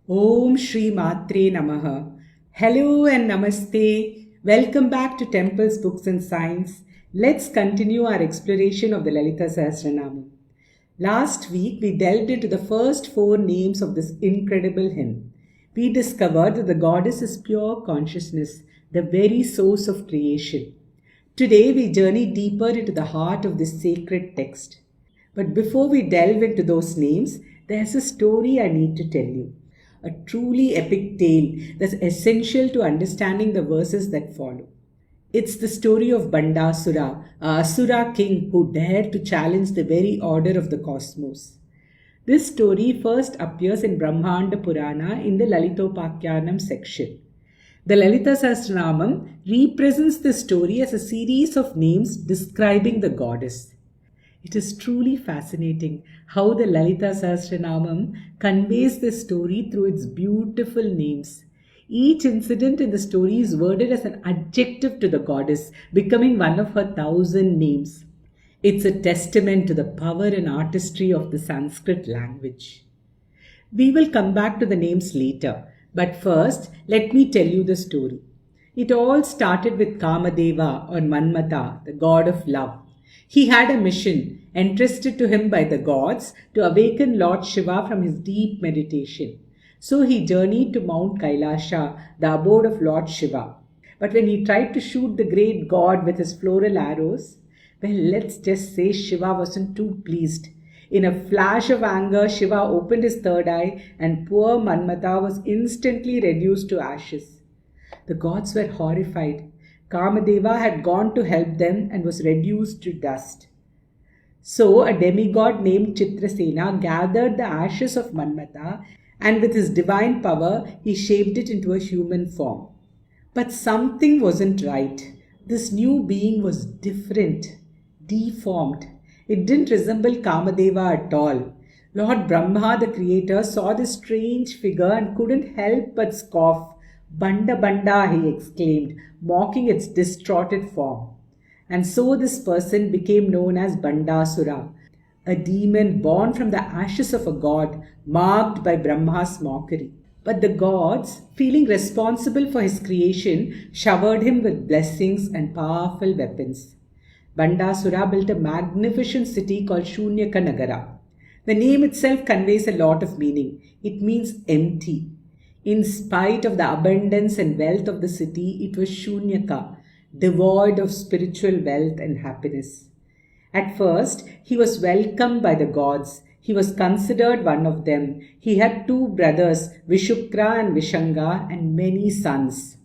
Om Shri Matre Namaha. Hello and Namaste. Welcome back to Temples, Books and Science. Let's continue our exploration of the Lalita Sahasranamam. Last week we delved into the first four names of this incredible hymn. We discovered that the goddess is pure consciousness, the very source of creation. Today we journey deeper into the heart of this sacred text. But before we delve into those names, there's a story I need to tell you. A truly epic tale that's essential to understanding the verses that follow. It's the story of Bhandasura, a Asura king who dared to challenge the very order of the cosmos. This story first appears in Brahmanda Purana in the Lalitopakhyanam section. The Lalita Sahasranamam represents the story as a series of names describing the goddess. It is truly fascinating how the Lalita Sahasranamam conveys the story through its beautiful names. Each incident in the story is worded as an adjective to the goddess, becoming one of her 1,000 names. It's a testament to the power and artistry of the Sanskrit language. We will come back to the names later, but first, let me tell you the story. It all started with Kamadeva or Manmata, the god of love. He had a mission entrusted to him by the gods to awaken Lord Shiva from his deep meditation. So he journeyed to Mount Kailasha, the abode of Lord Shiva. But when he tried to shoot the great god with his floral arrows, well, let's just say Shiva wasn't too pleased. In a flash of anger, Shiva opened his third eye and poor Manmata was instantly reduced to ashes. The gods were horrified. Kamadeva had gone to help them and was reduced to dust. So a demigod named Chitrasena gathered the ashes of Manmata and with his divine power he shaped it into a human form. But something wasn't right. This new being was different, deformed. It didn't resemble Kamadeva at all. Lord Brahma, the creator, saw this strange figure and couldn't help but scoff. Banda Banda, he exclaimed, mocking its distorted form. And so this person became known as Bhandasura, a demon born from the ashes of a god, marked by Brahma's mockery. But the gods, feeling responsible for his creation, showered him with blessings and powerful weapons. Bhandasura built a magnificent city called Shunyaka Nagara. The name itself conveys a lot of meaning. It means empty. In spite of the abundance and wealth of the city, it was Shunyaka, devoid of spiritual wealth and happiness. At first, he was welcomed by the gods. He was considered one of them. He had two brothers, Vishukra and Vishanga, and many sons.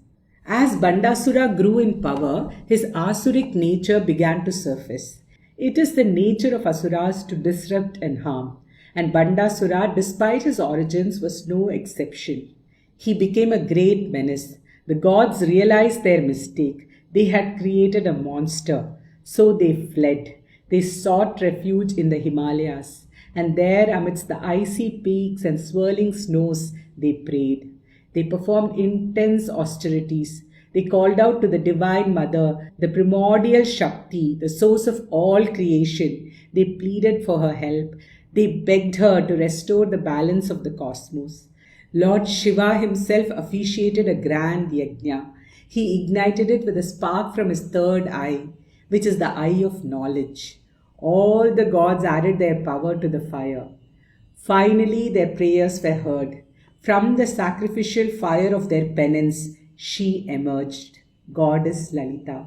As Bhandasura grew in power, his asuric nature began to surface. It is the nature of asuras to disrupt and harm, and Bhandasura, despite his origins, was no exception. He became a great menace. The gods realized their mistake. They had created a monster. So they fled. They sought refuge in the Himalayas. And there, amidst the icy peaks and swirling snows, they prayed. They performed intense austerities. They called out to the Divine Mother, the primordial Shakti, the source of all creation. They pleaded for her help. They begged her to restore the balance of the cosmos. Lord Shiva himself officiated a grand yajna. He ignited it with a spark from his third eye, which is the eye of knowledge. All the gods added their power to the fire. Finally, their prayers were heard. From the sacrificial fire of their penance, she emerged, Goddess Lalita.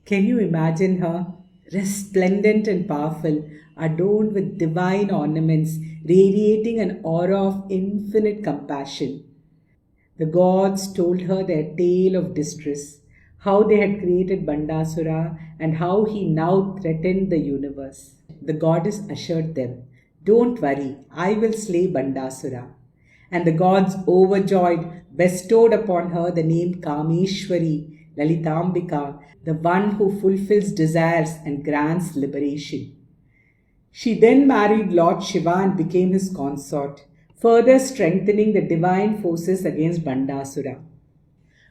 Can you imagine her? Resplendent and powerful, adorned with divine ornaments, radiating an aura of infinite compassion. The gods told her their tale of distress, how they had created Bhandasura and how he now threatened the universe. The goddess assured them, "Don't worry, I will slay Bhandasura." And the gods, overjoyed, bestowed upon her the name Kameshwari, Lalitambika, the one who fulfills desires and grants liberation. She then married Lord Shiva and became his consort, further strengthening the divine forces against Bhandasura.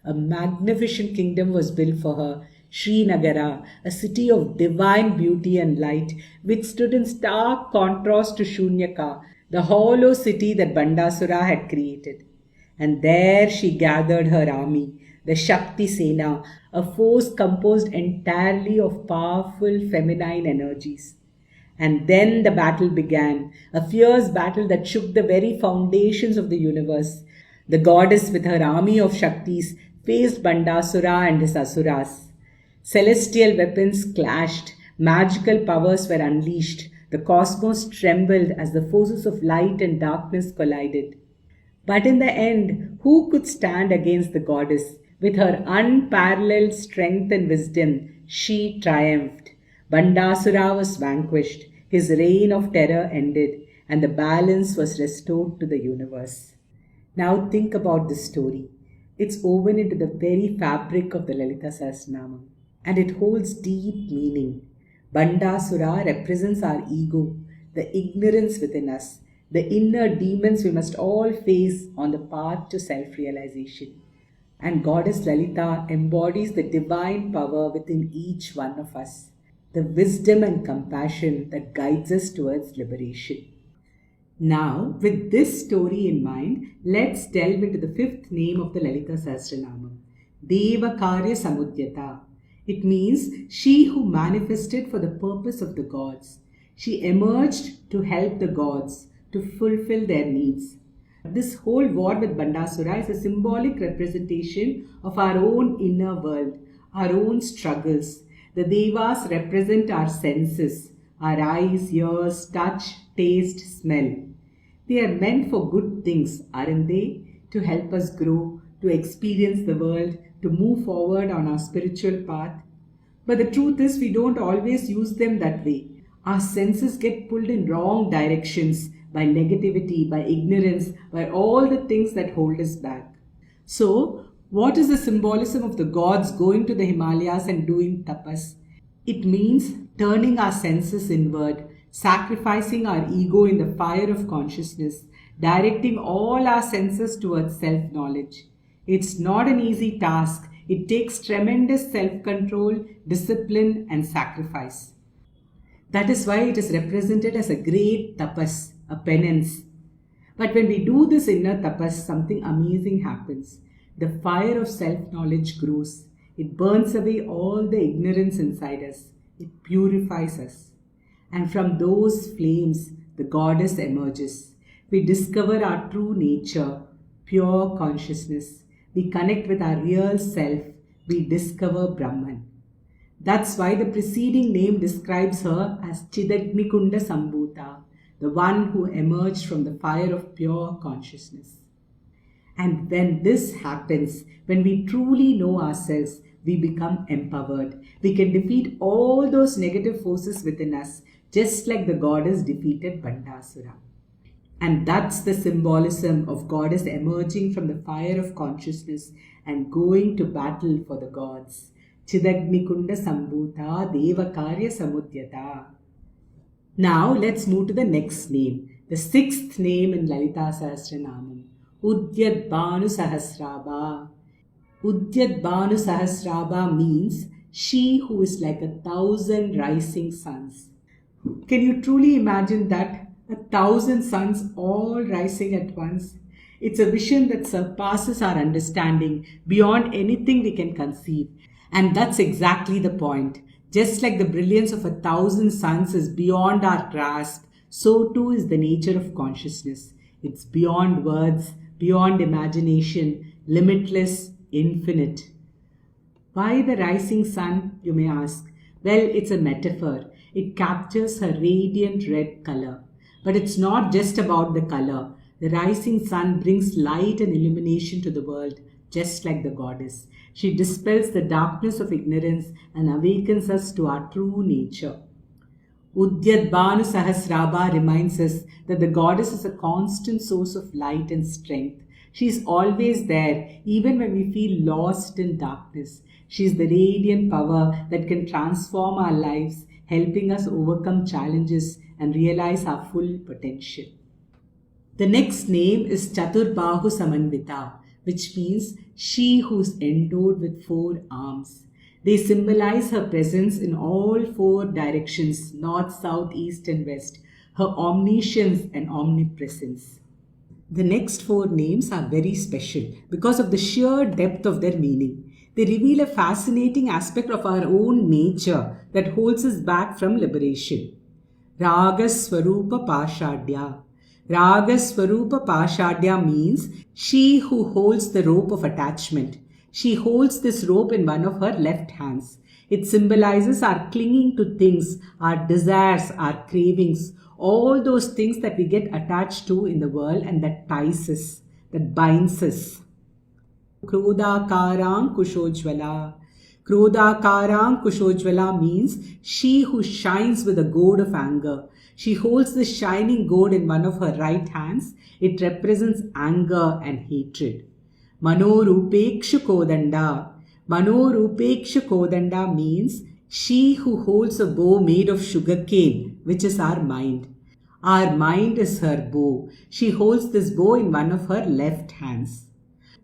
A magnificent kingdom was built for her, Srinagara, a city of divine beauty and light, which stood in stark contrast to Shunyaka, the hollow city that Bhandasura had created. And there she gathered her army, the Shakti Sena, a force composed entirely of powerful feminine energies. And then the battle began, a fierce battle that shook the very foundations of the universe. The goddess, with her army of Shaktis, faced Bhandasura and his Asuras. Celestial weapons clashed, magical powers were unleashed, the cosmos trembled as the forces of light and darkness collided. But in the end, who could stand against the goddess? With her unparalleled strength and wisdom, she triumphed. Bhandasura was vanquished, his reign of terror ended, and the balance was restored to the universe. Now think about this story. It's woven into the very fabric of the Lalitasahasranamam, and it holds deep meaning. Bhandasura represents our ego, the ignorance within us, the inner demons we must all face on the path to self-realization. And Goddess Lalita embodies the divine power within each one of us, the wisdom and compassion that guides us towards liberation. Now, with this story in mind, let's delve into the fifth name of the Lalita Sahasranamam, Devakarya Samudyata. It means she who manifested for the purpose of the gods. She emerged to help the gods, to fulfill their needs. This whole war with Bhandasura is a symbolic representation of our own inner world, our own struggles. The Devas represent our senses, our eyes, ears, touch, taste, smell. They are meant for good things, aren't they? To help us grow, to experience the world, to move forward on our spiritual path. But the truth is, we don't always use them that way. Our senses get pulled in wrong directions by negativity, by ignorance, by all the things that hold us back. So, what is the symbolism of the gods going to the Himalayas and doing tapas? It means turning our senses inward, sacrificing our ego in the fire of consciousness, directing all our senses towards self-knowledge. It's not an easy task. It takes tremendous self-control, discipline, and sacrifice. That is why it is represented as a great tapas, a penance. But when we do this inner tapas, something amazing happens. The fire of self-knowledge grows. It burns away all the ignorance inside us. It purifies us. And from those flames, the goddess emerges. We discover our true nature, pure consciousness. We connect with our real self. We discover Brahman. That's why the preceding name describes her as Chidagnikunda Sambhuta, the one who emerged from the fire of pure consciousness. And when this happens, when we truly know ourselves, we become empowered. We can defeat all those negative forces within us, just like the goddess defeated Bhandasura. And that's the symbolism of goddess emerging from the fire of consciousness and going to battle for the gods. Chidagnikunda Sambhuta Devakarya Samudyata. Now let's move to the next name, the sixth name in Lalita Sahasranamam, Udyatbhanu Sahasraba. Udyatbhanu Sahasraba means she who is like 1,000 rising suns. Can you truly imagine that? 1,000 suns all rising at once. It's a vision that surpasses our understanding, beyond anything we can conceive. And that's exactly the point. Just like the brilliance of 1,000 suns is beyond our grasp, so too is the nature of consciousness. It's beyond words, beyond imagination, limitless, infinite. Why the rising sun, you may ask? Well, it's a metaphor. It captures her radiant red color. But it's not just about the color. The rising sun brings light and illumination to the world, just like the goddess. She dispels the darkness of ignorance and awakens us to our true nature. Udyatbhanu Sahasraba reminds us that the goddess is a constant source of light and strength. She is always there, even when we feel lost in darkness. She is the radiant power that can transform our lives, helping us overcome challenges and realize our full potential. The next name is Chaturbahu Samanvita, which means she who is endowed with 4 arms. They symbolize her presence in all 4 directions, north, south, east and west. her omniscience and omnipresence. The next four names are very special because of the sheer depth of their meaning. They reveal a fascinating aspect of our own nature that holds us back from liberation. Raga Swarupa Pashadya. Raga Swarupa Pashadya means she who holds the rope of attachment. She holds this rope in one of her left hands. It symbolizes our clinging to things, our desires, our cravings, all those things that we get attached to in the world and that ties us, that binds us. Krodhakarang Kushojvala. Krodhakarang Kushojvala means she who shines with a goad of anger. She holds the shining goad in one of her right hands. It represents anger and hatred. Manorupekshu Kodanda. Manorupekshu Kodanda means she who holds a bow made of sugarcane, which is our mind. Our mind is her bow. She holds this bow in one of her left hands.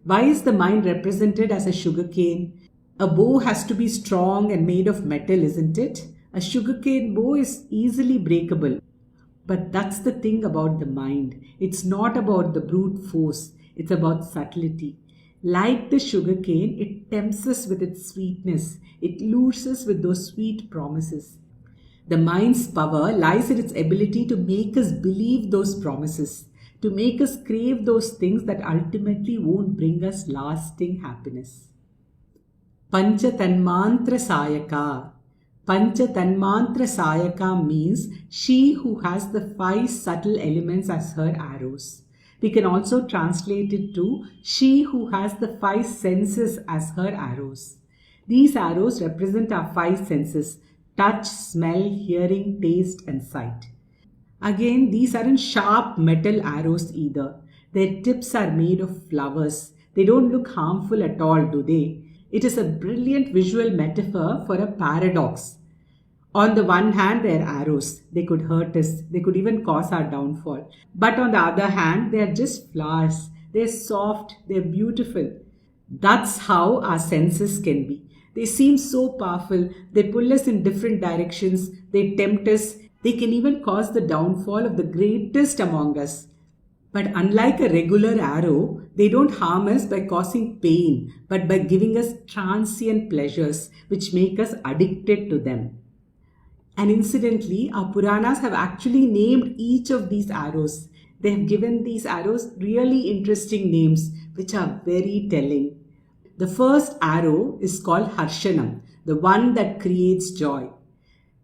Why is the mind represented as a sugarcane? A bow has to be strong and made of metal, isn't it? A sugarcane bow is easily breakable. But that's the thing about the mind. It's not about the brute force. It's about subtlety. Like the sugarcane, it tempts us with its sweetness. It lures us with those sweet promises. The mind's power lies in its ability to make us believe those promises, to make us crave those things that ultimately won't bring us lasting happiness. Pancha Tanmantra Sayaka. Pancha Tanmantra Sayaka means she who has the 5 subtle elements as her arrows. We can also translate it to she who has the 5 senses as her arrows. These arrows represent our 5 senses: touch, smell, hearing, taste, and sight. Again, these aren't sharp metal arrows either. Their tips are made of flowers. They don't look harmful at all, do they? It is a brilliant visual metaphor for a paradox. On the one hand, they are arrows. They could hurt us. They could even cause our downfall. But on the other hand, they are just flowers. They're soft. They're beautiful. That's how our senses can be. They seem so powerful. They pull us in different directions. They tempt us. They can even cause the downfall of the greatest among us. But unlike a regular arrow, they don't harm us by causing pain, but by giving us transient pleasures which make us addicted to them. And incidentally, our Puranas have actually named each of these arrows. They have given these arrows really interesting names, which are very telling. The first arrow is called Harshanam, the one that creates joy.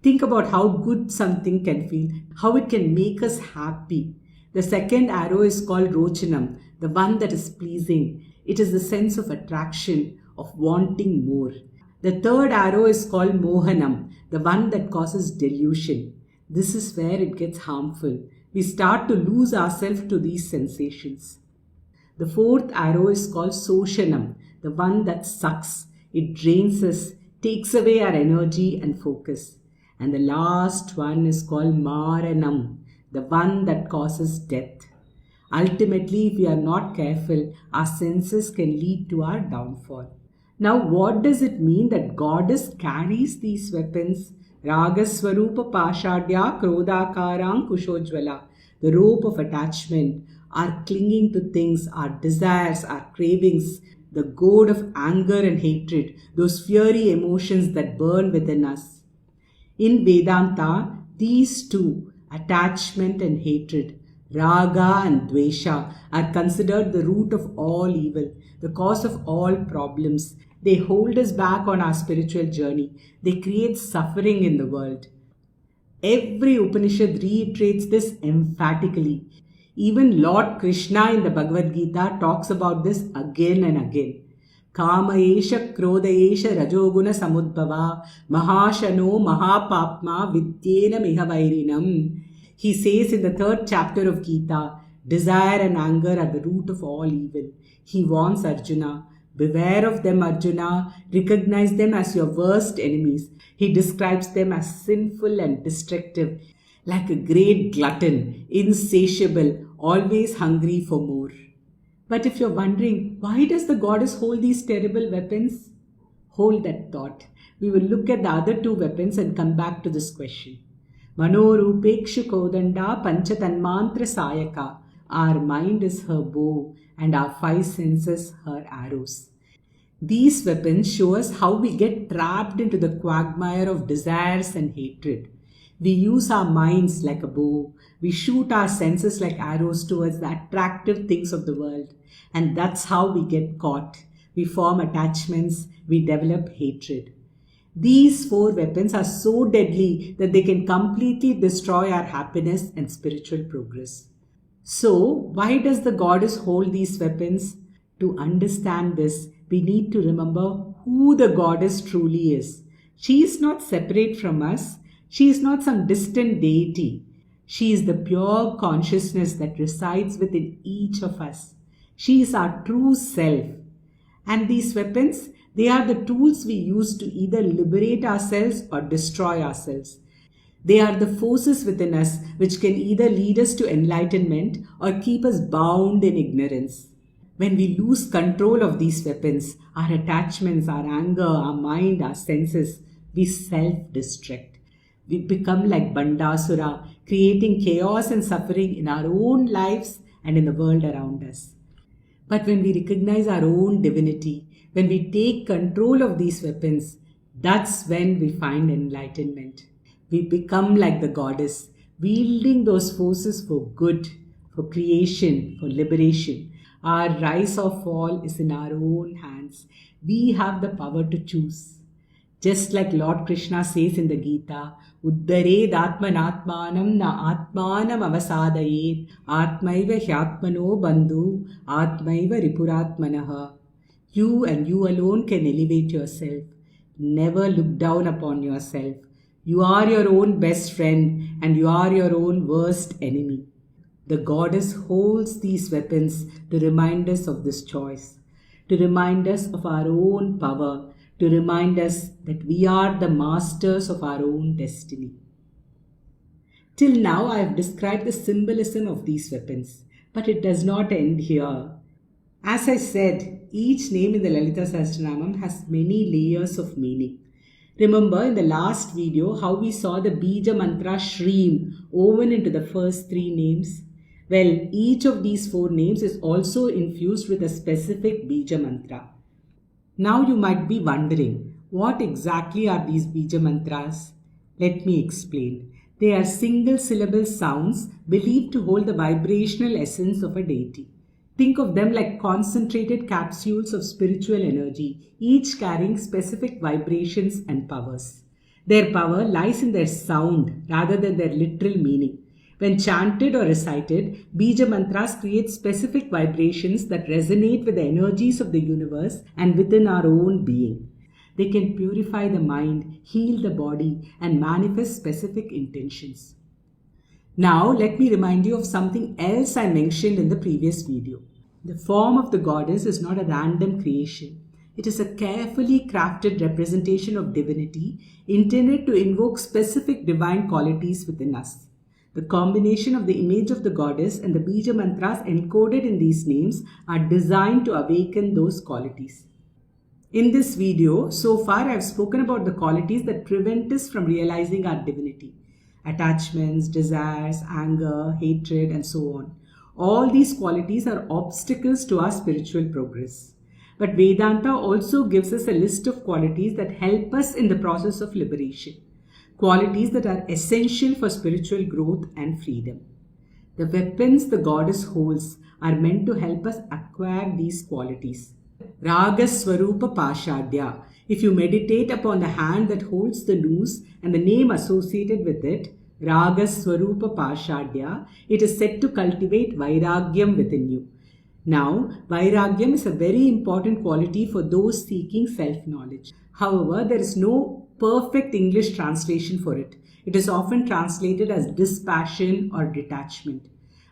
Think about how good something can feel, how it can make us happy. The second arrow is called Rochanam, the one that is pleasing. It is the sense of attraction, of wanting more. The third arrow is called Mohanam, the one that causes delusion. This is where it gets harmful. We start to lose ourselves to these sensations. The fourth arrow is called Soshanam, the one that sucks. It drains us, takes away our energy and focus. And the last one is called Maranam, the one that causes death. Ultimately, if we are not careful, our senses can lead to our downfall. Now, what does it mean that Goddess carries these weapons? Raga Swarupa Pashadya Krodhakarang Kushojvala, the rope of attachment, our clinging to things, our desires, our cravings, the goad of anger and hatred, those fiery emotions that burn within us. In Vedanta, these two, attachment and hatred, Raga and Dvesha, are considered the root of all evil, the cause of all problems. They hold us back on our spiritual journey. They create suffering in the world. Every Upanishad reiterates this emphatically. Even Lord Krishna in the Bhagavad Gita talks about this again and again. Kama esha krodha esha rajoguna samudbhava mahashano mahapapma vidyena mihavairinam. He says in the 3rd chapter of Gita, desire and anger are the root of all evil. He warns Arjuna, beware of them, Arjuna. Recognize them as your worst enemies. He describes them as sinful and destructive, like a great glutton, insatiable, always hungry for more. But if you're wondering, why does the goddess hold these terrible weapons? Hold that thought. We will look at the other 2 weapons and come back to this question. Manorupekshu Kodanda Panchatanmantra Sayaka. Our mind is her bow and our five senses her arrows. These weapons show us how we get trapped into the quagmire of desires and hatred. We use our minds like a bow. We shoot our senses like arrows towards the attractive things of the world. And that's how we get caught. We form attachments. We develop hatred. These four weapons are so deadly that they can completely destroy our happiness and spiritual progress. So, why does the goddess hold these weapons? To understand this, we need to remember who the goddess truly is. She is not separate from us. She is not some distant deity. She is the pure consciousness that resides within each of us. She is our true self. And these weapons, they are the tools we use to either liberate ourselves or destroy ourselves. They are the forces within us which can either lead us to enlightenment or keep us bound in ignorance. When we lose control of these weapons, our attachments, our anger, our mind, our senses, we self-destruct. We become like Bhandasura, creating chaos and suffering in our own lives and in the world around us. But when we recognize our own divinity, when we take control of these weapons, that's when we find enlightenment. We become like the goddess, wielding those forces for good, for creation, for liberation. Our rise or fall is in our own hands. We have the power to choose. Just like Lord Krishna says in the Gita, Uddared Atmanatmanam na Atmanam avasadayet Atmaiva Hyatmano Bandhu Atmaiva Ripuratmanaha. You and you alone can elevate yourself. Never look down upon yourself. You are your own best friend and you are your own worst enemy. The goddess holds these weapons to remind us of this choice, to remind us of our own power, to remind us that we are the masters of our own destiny. Till now, I have described the symbolism of these weapons, but it does not end here. As I said, each name in the Lalitasahasranamam has many layers of meaning. Remember in the last video how we saw the Bija Mantra Shreem woven into the first three names? Well, each of these four names is also infused with a specific Bija Mantra. Now you might be wondering, what exactly are these Bija Mantras? Let me explain. They are single syllable sounds believed to hold the vibrational essence of a deity. Think of them like concentrated capsules of spiritual energy, each carrying specific vibrations and powers. Their power lies in their sound rather than their literal meaning. When chanted or recited, Bija Mantras create specific vibrations that resonate with the energies of the universe and within our own being. They can purify the mind, heal the body, and manifest specific intentions. Now, let me remind you of something else I mentioned in the previous video. The form of the goddess is not a random creation. It is a carefully crafted representation of divinity intended to invoke specific divine qualities within us. The combination of the image of the goddess and the Bija Mantras encoded in these names are designed to awaken those qualities. In this video, so far I have spoken about the qualities that prevent us from realizing our divinity. Attachments, desires, anger, hatred, and so on. All these qualities are obstacles to our spiritual progress. But Vedanta also gives us a list of qualities that help us in the process of liberation. Qualities that are essential for spiritual growth and freedom. The weapons the goddess holds are meant to help us acquire these qualities. Raga Swarupa Pashadya. If you meditate upon the hand that holds the noose and the name associated with it, Raga Swarupa Pashadya, it is said to cultivate Vairagyam within you. Now, Vairagyam is a very important quality for those seeking self-knowledge. However, there is no perfect English translation for it. It is often translated as dispassion or detachment.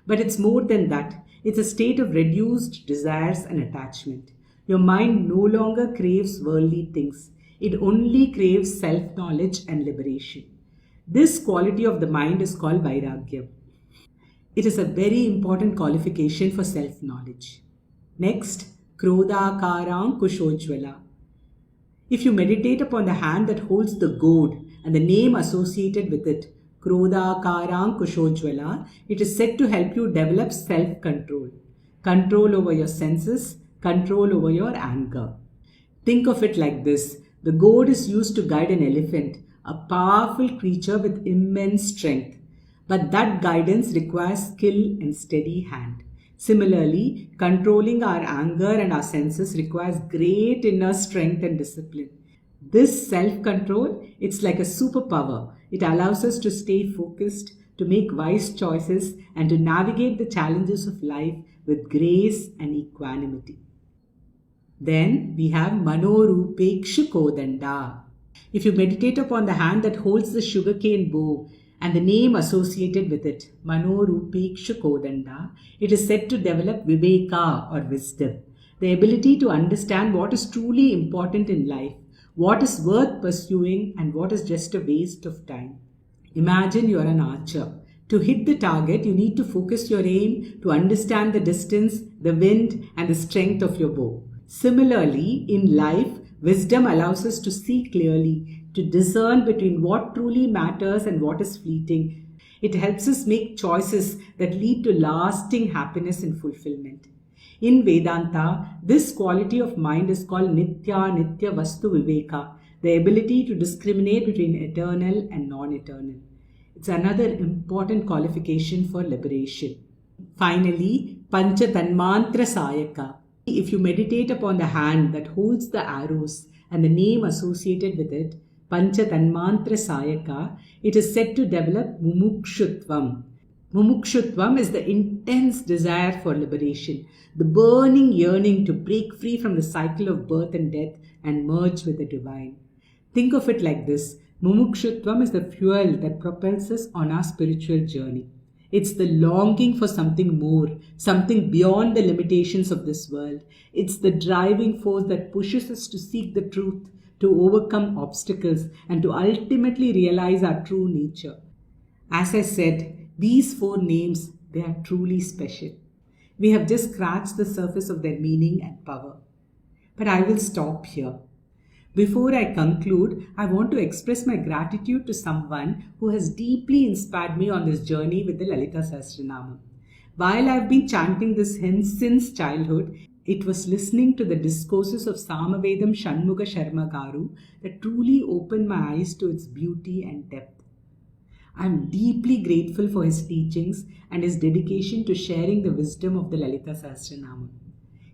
But it's more than that. It's a state of reduced desires and attachment. Your mind no longer craves worldly things. It only craves self-knowledge and liberation. This quality of the mind is called Vairagyam. It is a very important qualification for self-knowledge. Next, Krodhakarang Kushojvala. If you meditate upon the hand that holds the goad and the name associated with it, Krodhakarang Kushojvala. It is said to help you develop self-control. Control over your senses, control over your anger. Think of it like this. The goad is used to guide an elephant, a powerful creature with immense strength. But that guidance requires skill and steady hand. Similarly, controlling our anger and our senses requires great inner strength and discipline. This self-control, it's like a superpower. It allows us to stay focused, to make wise choices, and to navigate the challenges of life with grace and equanimity. Then we have Manorupekshu Kodanda. If you meditate upon the hand that holds the sugarcane bow and the name associated with it, Manorupekshu Kodanda, it is said to develop Viveka or wisdom, the ability to understand what is truly important in life, what is worth pursuing and what is just a waste of time. Imagine you are an archer. To hit the target, you need to focus your aim to understand the distance, the wind, and the strength of your bow. Similarly, in life, wisdom allows us to see clearly, to discern between what truly matters and what is fleeting. It helps us make choices that lead to lasting happiness and fulfillment. In Vedanta, this quality of mind is called Nitya Vastu Viveka, the ability to discriminate between eternal and non-eternal. It's another important qualification for liberation. Finally, Pancha Tanmantra Sayaka. If you meditate upon the hand that holds the arrows and the name associated with it, Pancha Tanmantra Sayaka, it is said to develop Mumukshutvam. Mumukshutvam is the intense desire for liberation, the burning yearning to break free from the cycle of birth and death and merge with the divine. Think of it like this. Mumukshutvam is the fuel that propels us on our spiritual journey. It's the longing for something more, something beyond the limitations of this world. It's the driving force that pushes us to seek the truth, to overcome obstacles, and to ultimately realize our true nature. As I said, these 4 names, they are truly special. We have just scratched the surface of their meaning and power. But I will stop here. Before I conclude, I want to express my gratitude to someone who has deeply inspired me on this journey with the Lalitasahasranamam. While I have been chanting this hymn since childhood, it was listening to the discourses of Samavedam Shanmuga Sharma Garu that truly opened my eyes to its beauty and depth. I am deeply grateful for his teachings and his dedication to sharing the wisdom of the Lalitasahasranamam.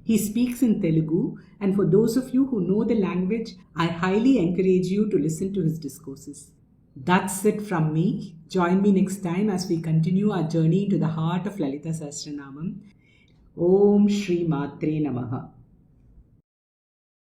He speaks in Telugu, and for those of you who know the language, I highly encourage you to listen to his discourses. That's it from me. Join me next time as we continue our journey into the heart of Lalita Sahasranamam. Om Shri Matre Namaha.